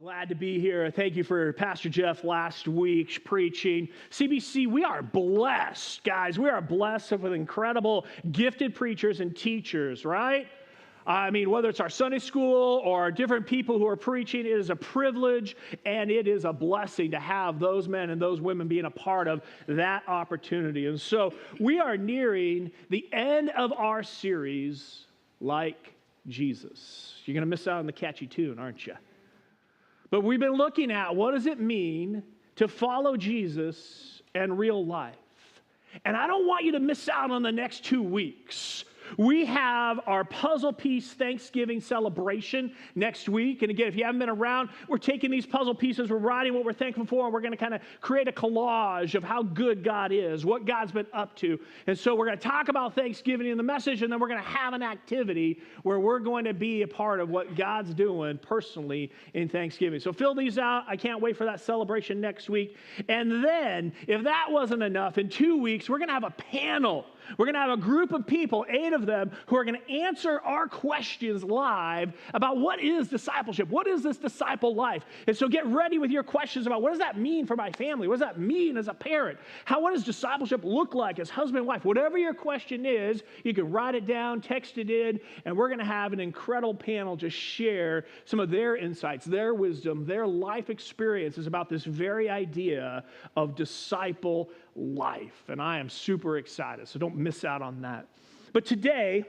Glad to be here. Thank you for Pastor Jeff last week preaching. CBC, we are blessed, guys. We are blessed with incredible, gifted preachers and teachers, right? I mean, whether it's our Sunday school or different people who are preaching, it is a privilege and it is a blessing to have those men and those women being a part of that opportunity. And so we are nearing the end of our series, Like Jesus. You're going to miss out on the catchy tune, aren't you? But we've been looking at what does it mean to follow Jesus in real life. And I don't want you to miss out on the next 2 weeks. We have our puzzle piece Thanksgiving celebration next week. And again, if you haven't been around, we're taking these puzzle pieces, we're writing what we're thankful for, and we're going to kind of create a collage of how good God is, what God's been up to. And so we're going to talk about Thanksgiving in the message, and then we're going to have an activity where we're going to be a part of what God's doing personally in Thanksgiving. So fill these out. I can't wait for that celebration next week. And then, if that wasn't enough, in 2 weeks, we're going to have a panel. We're going to have a group of people, 8 of them, who are going to answer our questions live about what is discipleship? What is this disciple life? And so get ready with your questions about what does that mean for my family? What does that mean as a parent? What does discipleship look like as husband and wife? Whatever your question is, you can write it down, text it in, and we're going to have an incredible panel to share some of their insights, their wisdom, their life experiences about this very idea of disciple life. And I am super excited, so don't miss out on that. But today,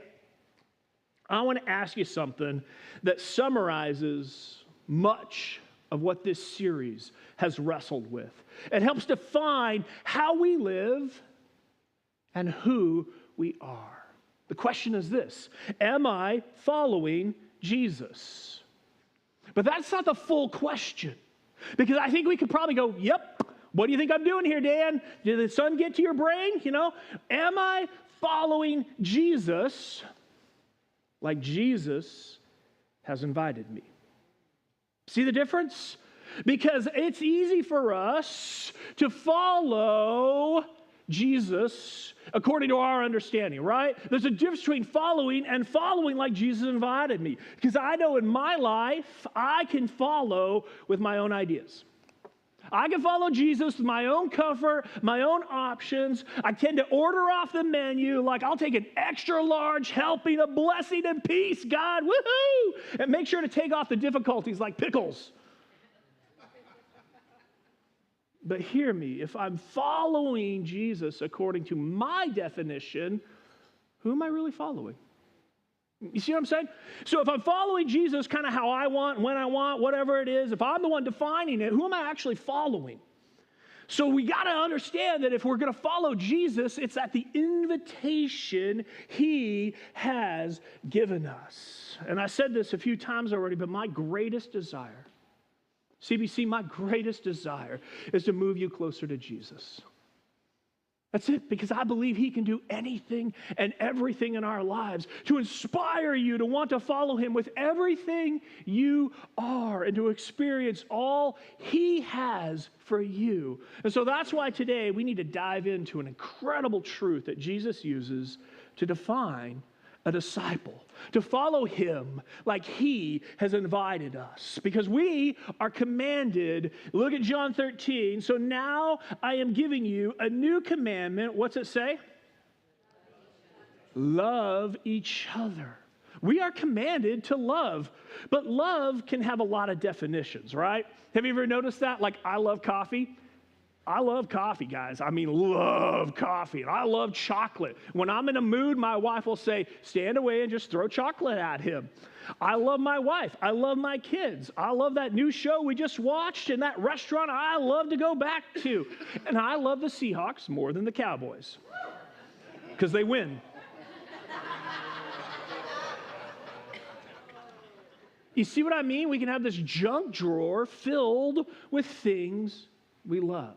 I want to ask you something that summarizes much of what this series has wrestled with. It helps define how we live and who we are. The question is this: am I following Jesus? But that's not the full question, because I think we could probably go, yep, what do you think I'm doing here, Dan? Did the sun get to your brain? Am I following Jesus like Jesus has invited me? See the difference? Because it's easy for us to follow Jesus according to our understanding, right? There's a difference between following and following like Jesus invited me. Because I know in my life, I can follow with my own ideas. I can follow Jesus with my own comfort, my own options. I tend to order off the menu, like I'll take an extra large helping of blessing and peace, God, woohoo! And make sure to take off the difficulties like pickles. But hear me, if I'm following Jesus according to my definition, who am I really following? You see what I'm saying? So if I'm following Jesus kind of how I want, when I want, whatever it is, if I'm the one defining it, who am I actually following? So we got to understand that if we're going to follow Jesus, it's at the invitation he has given us. And I said this a few times already, but my greatest desire, CBC, my greatest desire is to move you closer to Jesus. That's it, because I believe he can do anything and everything in our lives to inspire you to want to follow him with everything you are and to experience all he has for you. And so that's why today we need to dive into an incredible truth that Jesus uses to define a disciple, to follow him like he has invited us, because we are commanded. Look at John 13. So now I am giving you a new commandment. What's it say? Love each other. We are commanded to love, but love can have a lot of definitions, right? Have you ever noticed that? Like, I love coffee. I love coffee, guys. I mean, love coffee. And I love chocolate. When I'm in a mood, my wife will say, stand away and just throw chocolate at him. I love my wife. I love my kids. I love that new show we just watched and that restaurant I love to go back to. And I love the Seahawks more than the Cowboys because they win. You see what I mean? We can have this junk drawer filled with things we love.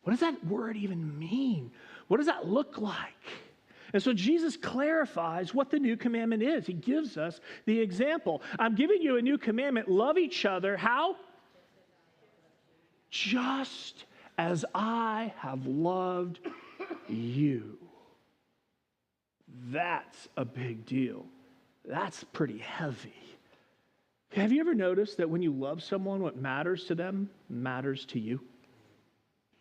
What does that word even mean? What does that look like? And so Jesus clarifies what the new commandment is. He gives us the example. I'm giving you a new commandment. Love each other. How? Just as I have loved you. That's a big deal. That's pretty heavy. Have you ever noticed that when you love someone, what matters to them matters to you?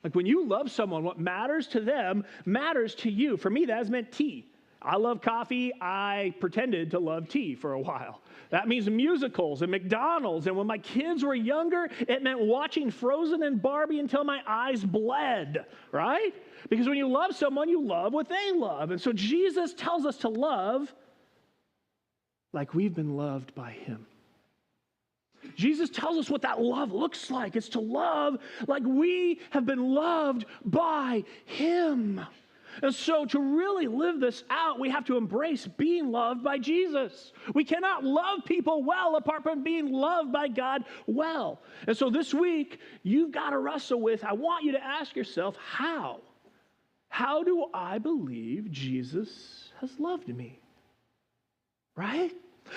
Like when you love someone, what matters to them matters to you. For me, that has meant tea. I love coffee. I pretended to love tea for a while. That means musicals and McDonald's. And when my kids were younger, it meant watching Frozen and Barbie until my eyes bled, right? Because when you love someone, you love what they love. And so Jesus tells us to love like we've been loved by him. Jesus tells us what that love looks like. It's to love like we have been loved by him. And so to really live this out, we have to embrace being loved by Jesus. We cannot love people well apart from being loved by God well. And so this week, you've got to wrestle with, I want you to ask yourself, how? How do I believe Jesus has loved me? Right?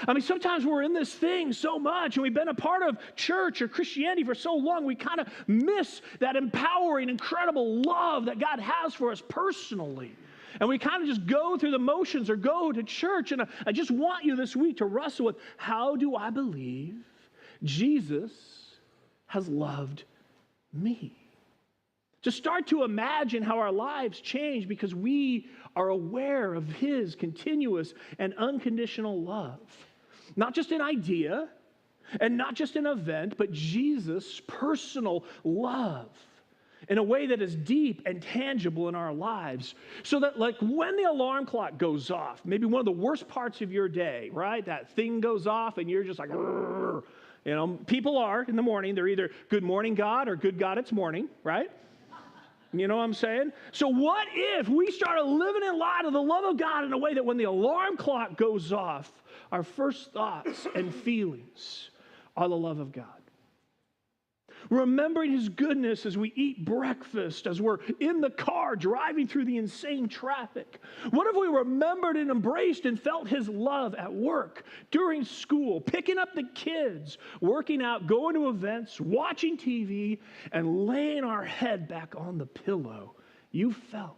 I mean, sometimes we're in this thing so much and we've been a part of church or Christianity for so long, we kind of miss that empowering, incredible love that God has for us personally. And we kind of just go through the motions or go to church. And I just want you this week to wrestle with, how do I believe Jesus has loved me? To start to imagine how our lives change because we are aware of his continuous and unconditional love. Not just an idea and not just an event, but Jesus' personal love in a way that is deep and tangible in our lives. So that like when the alarm clock goes off, maybe one of the worst parts of your day, right? That thing goes off and you're just like, you know, people are in the morning, they're either good morning God or good God it's morning, right? You know what I'm saying? So what if we started living in light of the love of God in a way that when the alarm clock goes off, our first thoughts and feelings are the love of God? Remembering his goodness as we eat breakfast, as we're in the car driving through the insane traffic. What if we remembered and embraced and felt his love at work, during school, picking up the kids, working out, going to events, watching TV, and laying our head back on the pillow? You felt,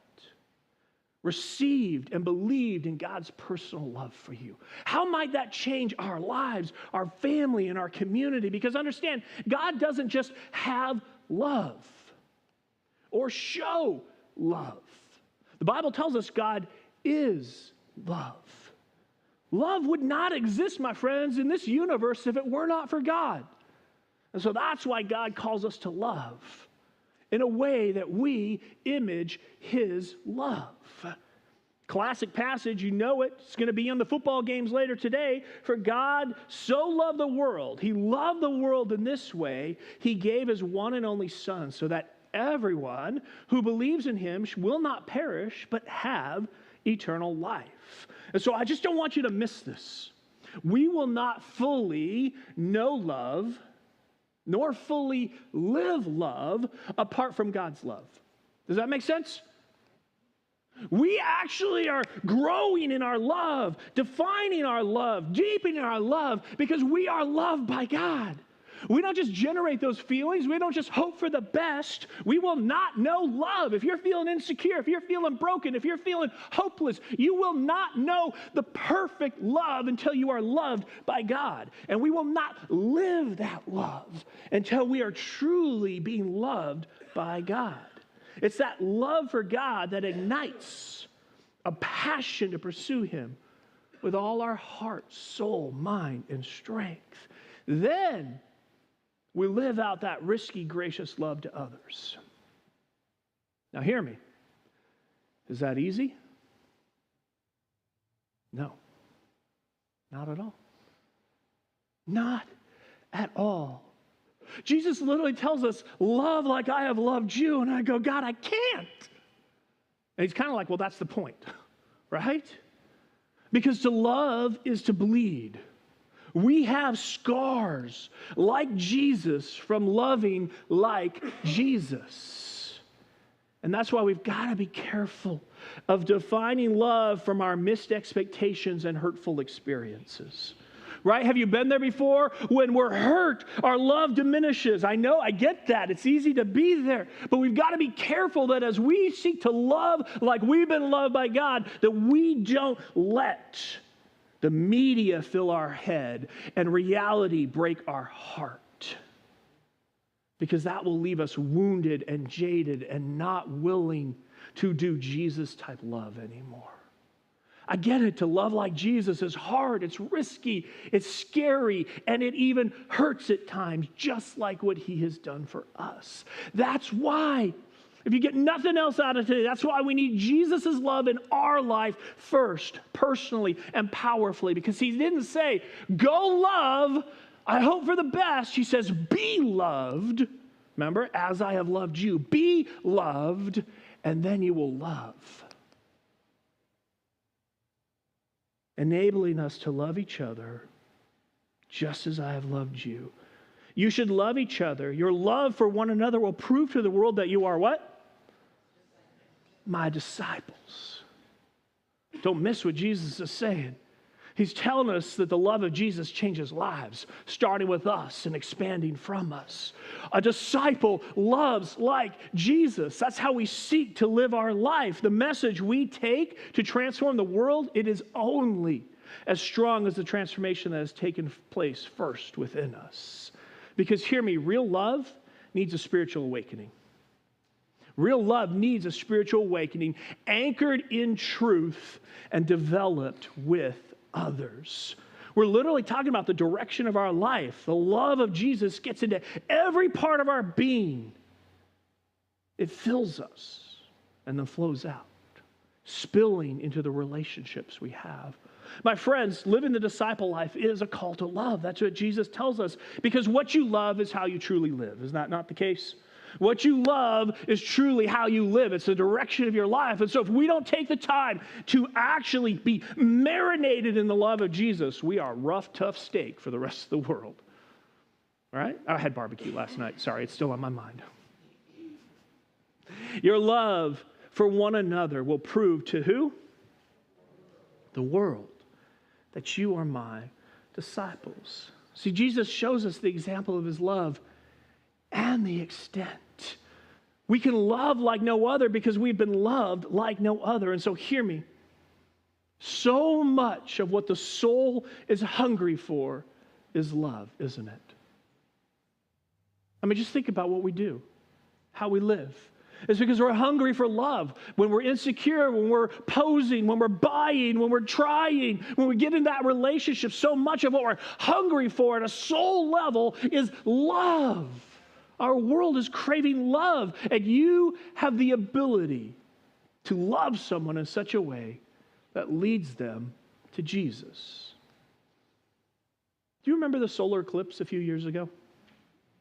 received, and believed in God's personal love for you. How might that change our lives, our family, and our community? Because understand, God doesn't just have love or show love. The Bible tells us God is love. Love would not exist, my friends, in this universe if it were not for God. And so that's why God calls us to love in a way that we image his love. Classic passage, you know it. It's going to be in the football games later today. For God so loved the world. He loved the world in this way. He gave his one and only Son so that everyone who believes in him will not perish but have eternal life. And so I just don't want you to miss this. We will not fully know love nor fully live love apart from God's love. Does that make sense? We actually are growing in our love, defining our love, deepening our love because we are loved by God. We don't just generate those feelings. We don't just hope for the best. We will not know love. If you're feeling insecure, if you're feeling broken, if you're feeling hopeless, you will not know the perfect love until you are loved by God. And we will not live that love until we are truly being loved by God. It's that love for God that ignites a passion to pursue him with all our heart, soul, mind, and strength. Then we live out that risky, gracious love to others. Now hear me. Is that easy? No. Not at all. Not at all. Jesus literally tells us, love like I have loved you. And I go, God, I can't. And he's kind of like, well, that's the point, right? Because to love is to bleed. We have scars like Jesus from loving like Jesus. And that's why we've got to be careful of defining love from our missed expectations and hurtful experiences. Right? Have you been there before? When we're hurt, our love diminishes. I know, I get that. It's easy to be there. But we've got to be careful that as we seek to love like we've been loved by God, that we don't let the media fill our head, and reality break our heart. Because that will leave us wounded and jaded and not willing to do Jesus-type love anymore. I get it, to love like Jesus is hard, it's risky, it's scary, and it even hurts at times, just like what he has done for us. That's why, if you get nothing else out of today, that's why we need Jesus' love in our life first, personally and powerfully, because he didn't say, go love, I hope for the best. He says, be loved. Remember, as I have loved you, be loved, and then you will love. Enabling us to love each other just as I have loved you. You should love each other. Your love for one another will prove to the world that you are what? My disciples. Don't miss what Jesus is saying. He's telling us that the love of Jesus changes lives, starting with us and expanding from us. A disciple loves like Jesus. That's how we seek to live our life. The message we take to transform the world, it is only as strong as the transformation that has taken place first within us. Because hear me, real love needs a spiritual awakening. Real love needs a spiritual awakening anchored in truth and developed with others. We're literally talking about the direction of our life. The love of Jesus gets into every part of our being. It fills us and then flows out, spilling into the relationships we have. My friends, living the disciple life is a call to love. That's what Jesus tells us, because what you love is how you truly live. Is that not the case? What you love is truly how you live. It's the direction of your life. And so if we don't take the time to actually be marinated in the love of Jesus, we are rough, tough steak for the rest of the world. All right? I had barbecue last night. Sorry, it's still on my mind. Your love for one another will prove to who? The world that you are my disciples. See, Jesus shows us the example of his love and the extent. We can love like no other because we've been loved like no other. And so hear me. So much of what the soul is hungry for is love, isn't it? I mean, just think about what we do, how we live. It's because we're hungry for love. When we're insecure, when we're posing, when we're buying, when we're trying, when we get in that relationship, so much of what we're hungry for at a soul level is love. Our world is craving love, and you have the ability to love someone in such a way that leads them to Jesus. Do you remember the solar eclipse a few years ago?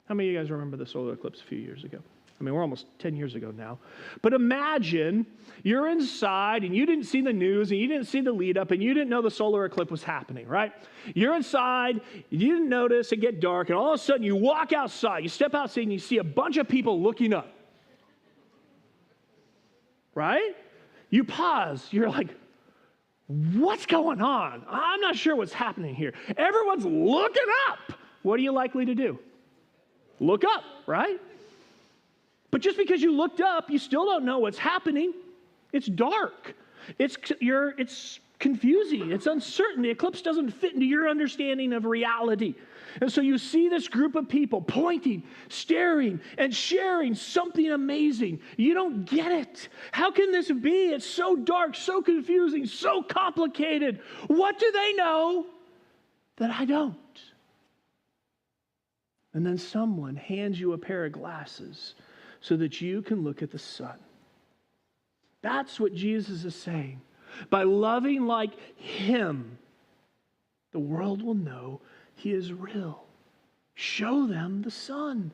How many of you guys remember the solar eclipse a few years ago? I mean, we're almost 10 years ago now. But imagine you're inside and you didn't see the news and you didn't see the lead up and you didn't know the solar eclipse was happening, right? You're inside, you didn't notice it get dark, and all of a sudden you walk outside, you step outside and you see a bunch of people looking up. Right? You pause, you're like, what's going on? I'm not sure what's happening here. Everyone's looking up. What are you likely to do? Look up, right? But just because you looked up, you still don't know what's happening. It's dark. It's confusing. It's uncertain. The eclipse doesn't fit into your understanding of reality. And so you see this group of people pointing, staring, and sharing something amazing. You don't get it. How can this be? It's so dark, so confusing, so complicated. What do they know that I don't? And then someone hands you a pair of glasses so that you can look at the sun. That's what Jesus is saying. By loving like him, the world will know he is real. Show them the sun.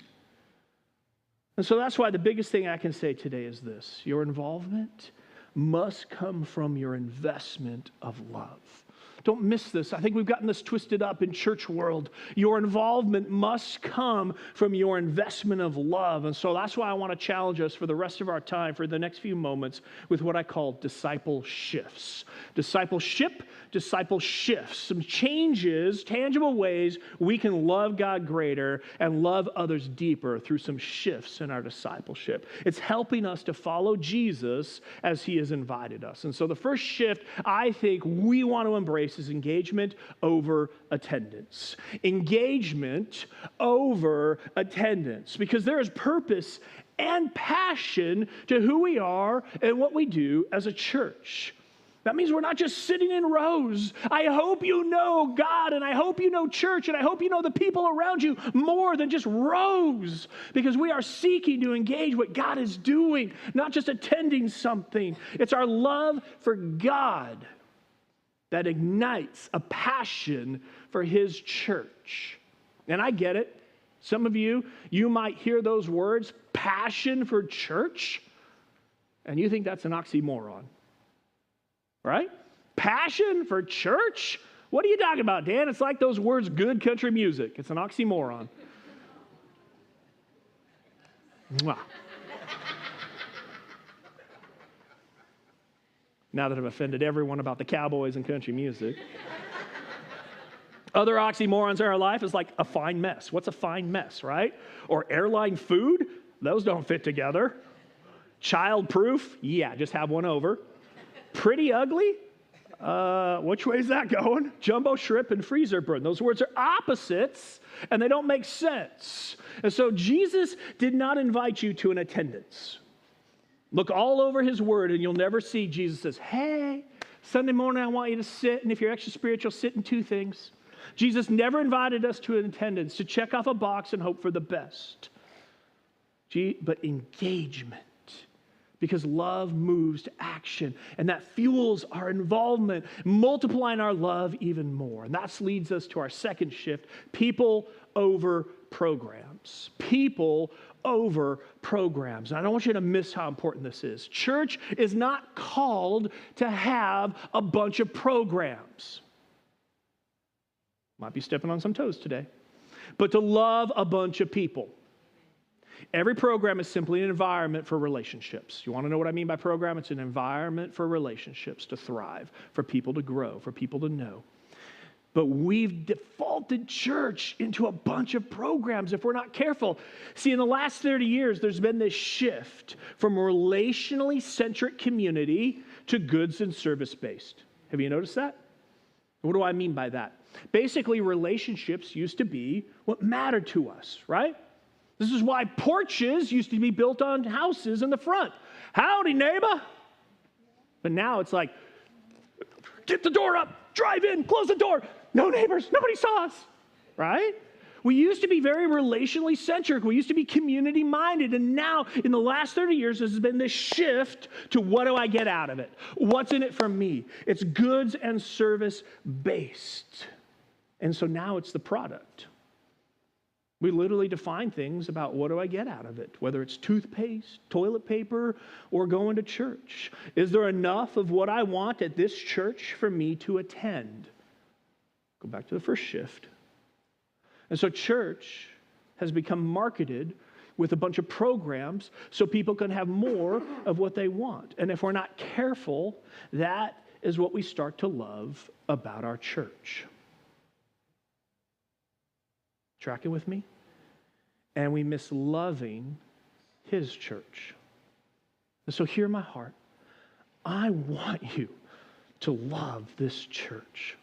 And so that's why the biggest thing I can say today is this: your involvement must come from your investment of love. Don't miss this. I think we've gotten this twisted up in church world. Your involvement must come from your investment of love. And so that's why I want to challenge us for the rest of our time, for the next few moments, with what I call disciple shifts. Discipleship, disciple shifts. Some changes, tangible ways we can love God greater and love others deeper through some shifts in our discipleship. It's helping us to follow Jesus as he has invited us. And so the first shift I think we want to embrace embraces engagement over attendance. Engagement over attendance, because there is purpose and passion to who we are and what we do as a church. That means we're not just sitting in rows. I hope you know God, and I hope you know church, and I hope you know the people around you more than just rows, because we are seeking to engage what God is doing, not just attending something. It's our love for God that ignites a passion for His church. And I get it. Some of you might hear those words, passion for church, and you think that's an oxymoron. Right? Passion for church? What are you talking about, Dan? It's like those words, good country music. It's an oxymoron. Mwah. Now that I've offended everyone about the Cowboys and country music. Other oxymorons in our life is like a fine mess. What's a fine mess, right? Or airline food? Those don't fit together. Child-proof? Yeah, just have one over. Pretty ugly? Which way is that going? Jumbo shrimp and freezer burn. Those words are opposites, and they don't make sense. And so Jesus did not invite you to an attendance. Look all over His Word, and you'll never see Jesus says, hey, Sunday morning I want you to sit, and if you're extra spiritual, sit in two things. Jesus never invited us to an attendance to check off a box and hope for the best. But engagement. Because love moves to action, and that fuels our involvement, multiplying our love even more. And that leads us to our second shift, people over programs. People over programs. And I don't want you to miss how important this is. Church is not called to have a bunch of programs. Might be stepping on some toes today. But to love a bunch of people. Every program is simply an environment for relationships. You want to know what I mean by program? It's an environment for relationships to thrive, for people to grow, for people to know. But we've defaulted church into a bunch of programs if we're not careful. See, in the last 30 years, there's been this shift from relationally centric community to goods and service-based. Have you noticed that? What do I mean by that? Basically, relationships used to be what mattered to us, right? This is why porches used to be built on houses in the front. Howdy, neighbor. But now it's like, get the door up, drive in, close the door. No neighbors, nobody saw us, right? We used to be very relationally centric. We used to be community minded. And now in the last 30 years, there's been this shift to what do I get out of it? What's in it for me? It's goods and service based. And so now it's the product. We literally define things about what do I get out of it, whether it's toothpaste, toilet paper, or going to church. Is there enough of what I want at this church for me to attend? Go back to the first shift. And so church has become marketed with a bunch of programs so people can have more of what they want. And if we're not careful, that is what we start to love about our church. Tracking with me? And we miss loving His church. And so hear my heart. I want you to love this church.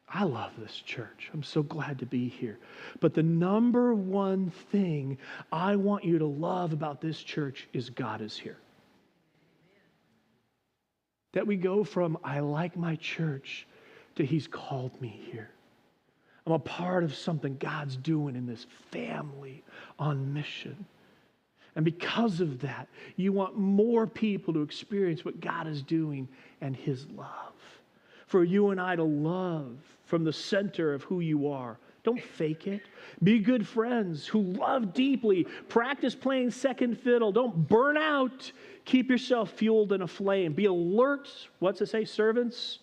I love this church. I'm so glad to be here. But the number one thing I want you to love about this church is God is here. That we go from, I like my church, to He's called me here. I'm a part of something God's doing in this family on mission. And because of that, you want more people to experience what God is doing and His love. For you and I to love from the center of who you are. Don't fake it. Be good friends who love deeply. Practice playing second fiddle. Don't burn out. Keep yourself fueled in a flame. Be alert. What's it say? Servants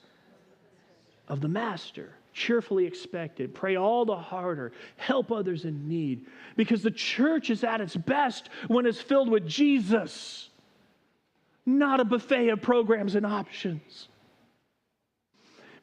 of the Master. Cheerfully expected. Pray all the harder. Help others in need. Because the church is at its best when it's filled with Jesus. Not a buffet of programs and options.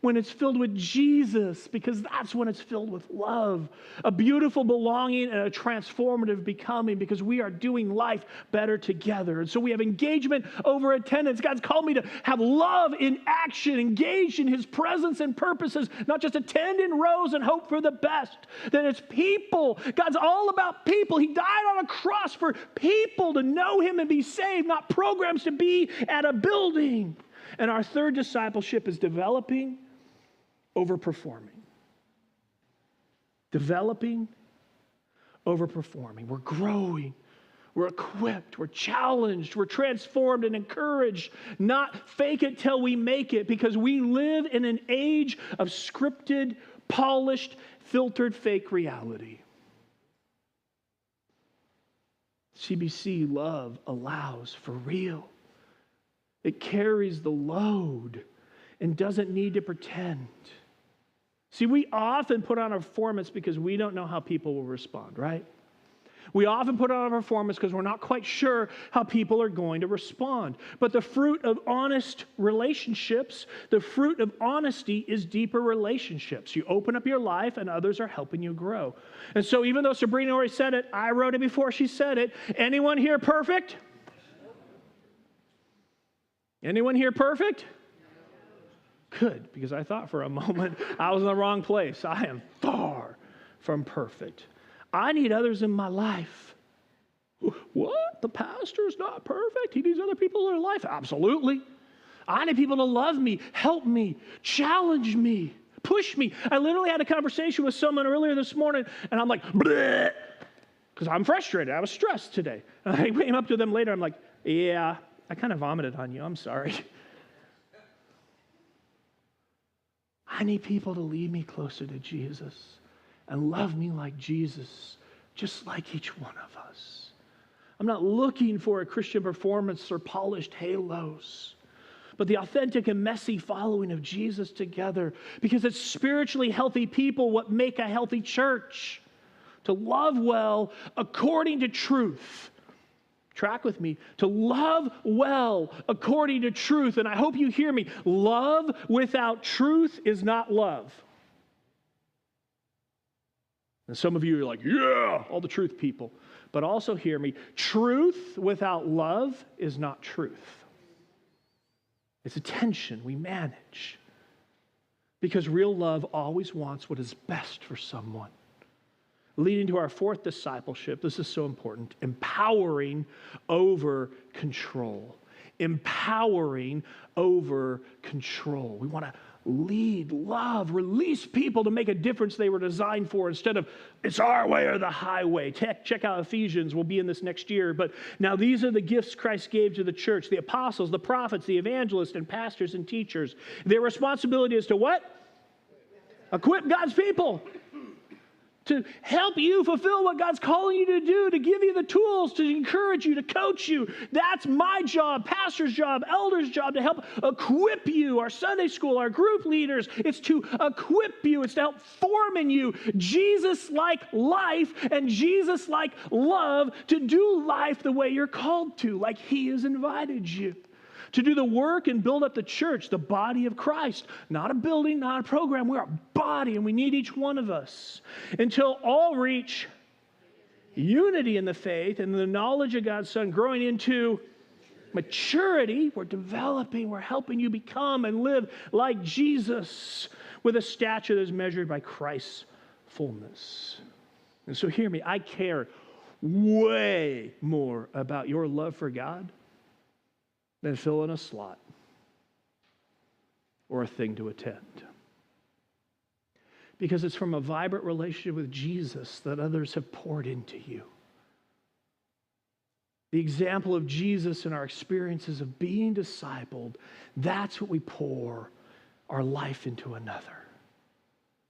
when it's filled with Jesus, because that's when it's filled with love, a beautiful belonging and a transformative becoming, because we are doing life better together. And so we have engagement over attendance. God's called me to have love in action, engaged in his presence and purposes, not just attend in rows and hope for the best. That it's people. God's all about people. He died on a cross for people to know him and be saved, not programs to be at a building. And our third discipleship is developing over performing. Developing over performing. We're growing. We're equipped. We're challenged. We're transformed and encouraged. Not fake it till we make it, because we live in an age of scripted, polished, filtered fake reality. CBC love allows for real. It carries the load and doesn't need to pretend. See, we often put on a performance because we don't know how people will respond, right? We often put on a performance because we're not quite sure how people are going to respond. But the fruit of honest relationships, the fruit of honesty is deeper relationships. You open up your life and others are helping you grow. And so even though Sabrina already said it, I wrote it before she said it. Anyone here perfect? Anyone here perfect? Good, because I thought for a moment I was in the wrong place. I am far from perfect. I need others in my life. What? The pastor's not perfect? He needs other people in their life? Absolutely. I need people to love me, help me, challenge me, push me. I literally had a conversation with someone earlier this morning, and I'm like, bleh, because I'm frustrated. I was stressed today. And I came up to them later. I'm like, yeah, I kind of vomited on you. I'm sorry. I need people to lead me closer to Jesus and love me like Jesus, just like each one of us. I'm not looking for a Christian performance or polished halos, but the authentic and messy following of Jesus together, because it's spiritually healthy people what make a healthy church. To love well according to truth. Track with me. To love well according to truth. And I hope you hear me. Love without truth is not love. And some of you are like, yeah, all the truth people. But also hear me. Truth without love is not truth. It's a tension we manage. Because real love always wants what is best for someone. Leading to our fourth discipleship, this is so important, empowering over control. Empowering over control. We want to lead, love, release people to make a difference they were designed for, instead of it's our way or the highway. Check out Ephesians. We'll be in this next year. But now these are the gifts Christ gave to the church: the apostles, the prophets, the evangelists, and pastors and teachers. Their responsibility is to what? Equip God's people. To help you fulfill what God's calling you to do, to give you the tools, to encourage you, to coach you. That's my job, pastor's job, elder's job, to help equip you, our Sunday school, our group leaders. It's to equip you. It's to help form in you Jesus-like life and Jesus-like love, to do life the way you're called to, like he has invited you. To do the work and build up the church, the body of Christ. Not a building, not a program. We're a body, and we need each one of us. Until all reach unity in the faith and the knowledge of God's Son, growing into maturity. We're developing, we're helping you become and live like Jesus, with a stature that is measured by Christ's fullness. And so hear me, I care way more about your love for God than fill in a slot or a thing to attend. Because it's from a vibrant relationship with Jesus that others have poured into you. The example of Jesus in our experiences of being discipled, that's what we pour our life into another.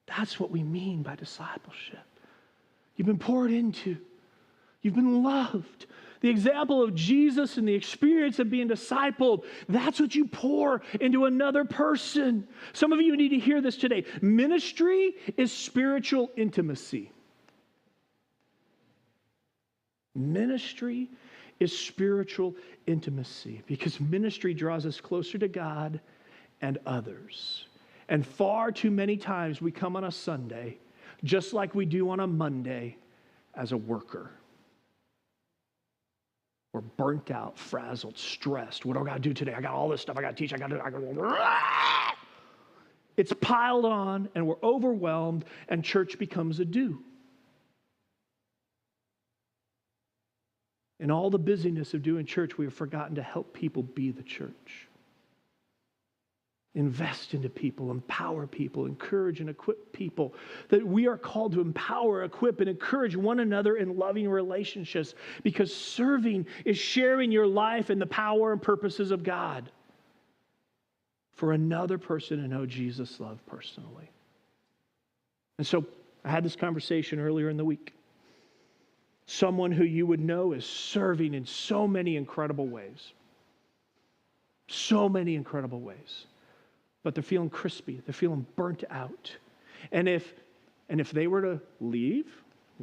That's what we mean by discipleship. You've been poured into. You've been loved. The example of Jesus and the experience of being discipled, that's what you pour into another person. Some of you need to hear this today. Ministry is spiritual intimacy. Ministry is spiritual intimacy, because ministry draws us closer to God and others. And far too many times we come on a Sunday, just like we do on a Monday, as a worker. We're burnt out, frazzled, stressed. What do I got to do today? I got all this stuff I got to teach. I got to. It's piled on, and we're overwhelmed, and church becomes a do. In all the busyness of doing church, we have forgotten to help people be the church. Invest into people, empower people, encourage and equip people. That we are called to empower, equip, and encourage one another in loving relationships, because serving is sharing your life in the power and purposes of God for another person to know Jesus' love personally. And so I had this conversation earlier in the week. Someone who you would know is serving in so many incredible ways. So many incredible ways. But they're feeling crispy. They're feeling burnt out. And if they were to leave,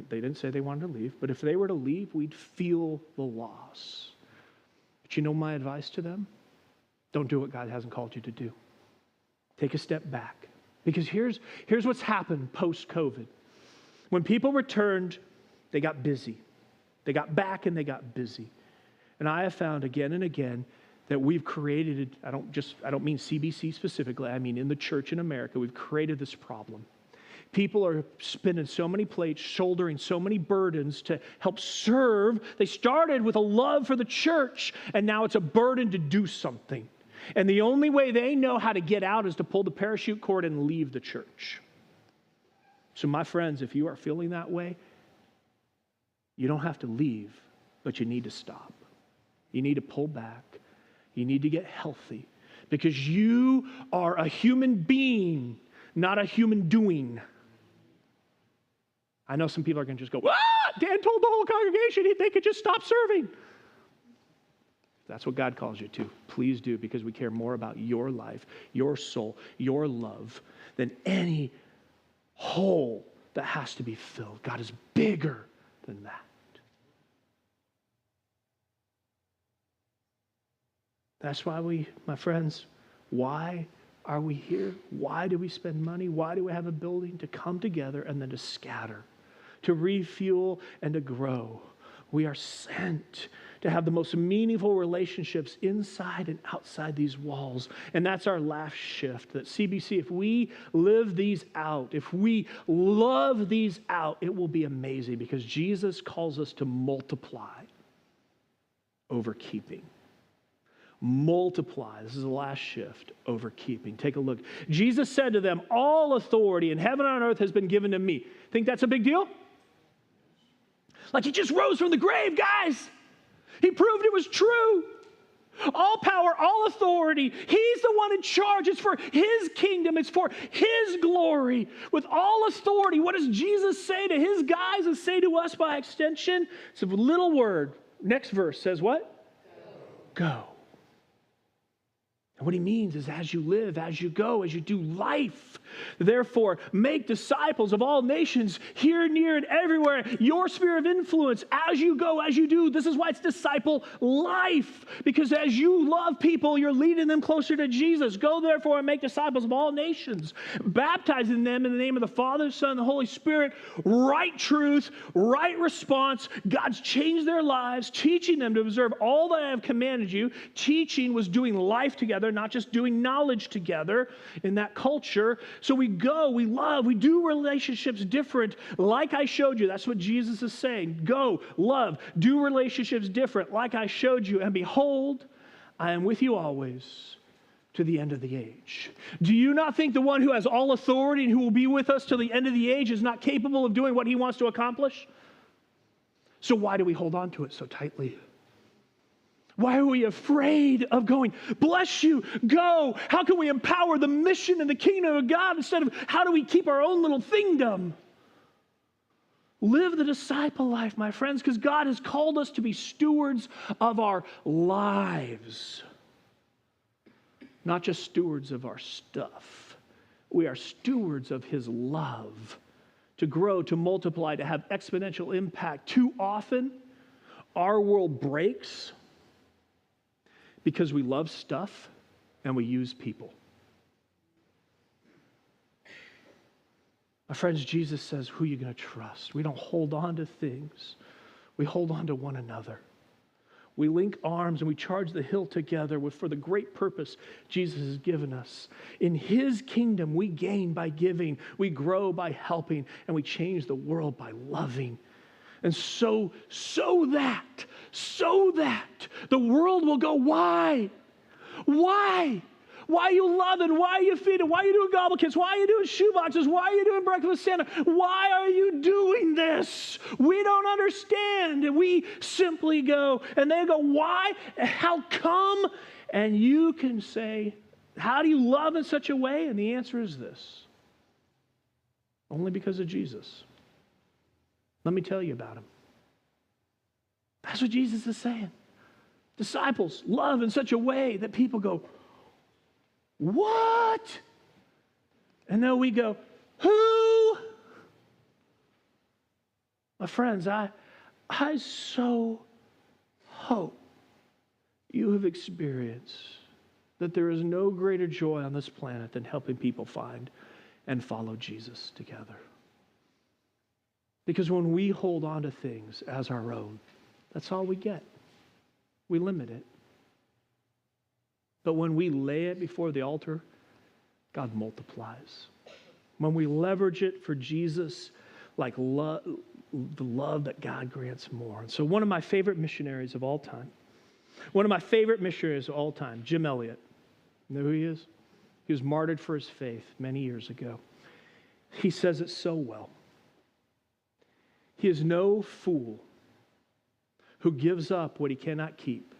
they didn't say they wanted to leave, but if they were to leave, we'd feel the loss. But you know my advice to them? Don't do what God hasn't called you to do. Take a step back. Because here's what's happened post-COVID. When people returned, they got busy. They got back and they got busy. And I have found again and again that we've created, I don't mean CBC specifically, I mean in the church in America, we've created this problem. People are spinning so many plates, shouldering so many burdens to help serve. They started with a love for the church, and now it's a burden to do something. And the only way they know how to get out is to pull the parachute cord and leave the church. So my friends, if you are feeling that way, you don't have to leave, but you need to stop. You need to pull back. You need to get healthy, because you are a human being, not a human doing. I know some people are going to just go, Dan told the whole congregation they could just stop serving. That's what God calls you to. Please do, because we care more about your life, your soul, your love than any hole that has to be filled. God is bigger than that. That's why my friends, why are we here? Why do we spend money? Why do we have a building? To come together and then to scatter, to refuel and to grow. We are sent to have the most meaningful relationships inside and outside these walls. And that's our last shift, that CBC, if we live these out, if we love these out, it will be amazing, because Jesus calls us to multiply over keeping. Multiply. This is the last shift, over keeping. Take a look. Jesus said to them, all authority in heaven and on earth has been given to me. Think that's a big deal? Like he just rose from the grave, guys. He proved it was true. All power, all authority. He's the one in charge. It's for his kingdom. It's for his glory. With all authority, what does Jesus say to his guys and say to us by extension? It's a little word. Next verse says what? Go. And what he means is, as you live, as you go, as you do life, therefore, make disciples of all nations, here, near, and everywhere. Your sphere of influence, as you go, as you do. This is why it's disciple life. Because as you love people, you're leading them closer to Jesus. Go, therefore, and make disciples of all nations, baptizing them in the name of the Father, Son, and the Holy Spirit. Right truth, right response. God's changed their lives, teaching them to observe all that I have commanded you. Teaching was doing life together, not just doing knowledge together in that culture. So we go, we love, we do relationships different, like I showed you. That's what Jesus is saying. Go, love, do relationships different, like I showed you. And behold, I am with you always to the end of the age. Do you not think the one who has all authority and who will be with us till the end of the age is not capable of doing what he wants to accomplish? So why do we hold on to it so tightly? Why are we afraid of going, bless you, go? How can we empower the mission and the kingdom of God instead of how do we keep our own little thingdom? Live the disciple life, my friends, because God has called us to be stewards of our lives, not just stewards of our stuff. We are stewards of his love, to grow, to multiply, to have exponential impact. Too often, our world breaks because we love stuff and we use people. My friends, Jesus says, who are you going to trust? We don't hold on to things. We hold on to one another. We link arms and we charge the hill together for the great purpose Jesus has given us. In His kingdom, we gain by giving, we grow by helping, and we change the world by loving. And so that the world will go, why? Why? Why are you loving? Why are you feeding? Why are you doing gobble kits? Why are you doing shoeboxes? Why are you doing breakfast with Santa? Why are you doing this? We don't understand. And we simply go, and they go, why? How come? And you can say, how do you love in such a way? And the answer is this: only because of Jesus. Let me tell you about Him. That's what Jesus is saying. Disciples love in such a way that people go, what? And then we go, who? My friends, I so hope you have experienced that there is no greater joy on this planet than helping people find and follow Jesus together. Because when we hold on to things as our own, that's all we get. We limit it. But when we lay it before the altar, God multiplies. When we leverage it for Jesus, like the love that God grants more. And so one of my favorite missionaries of all time, Jim Elliot, you know who he is? He was martyred for his faith many years ago. He says it so well. He is no fool who gives up what he cannot keep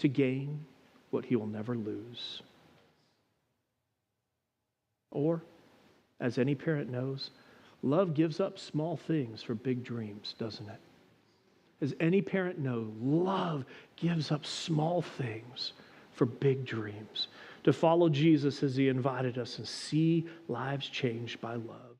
to gain what he will never lose. Or, as any parent knows, love gives up small things for big dreams, doesn't it? As any parent knows, love gives up small things for big dreams. To follow Jesus as He invited us and see lives changed by love.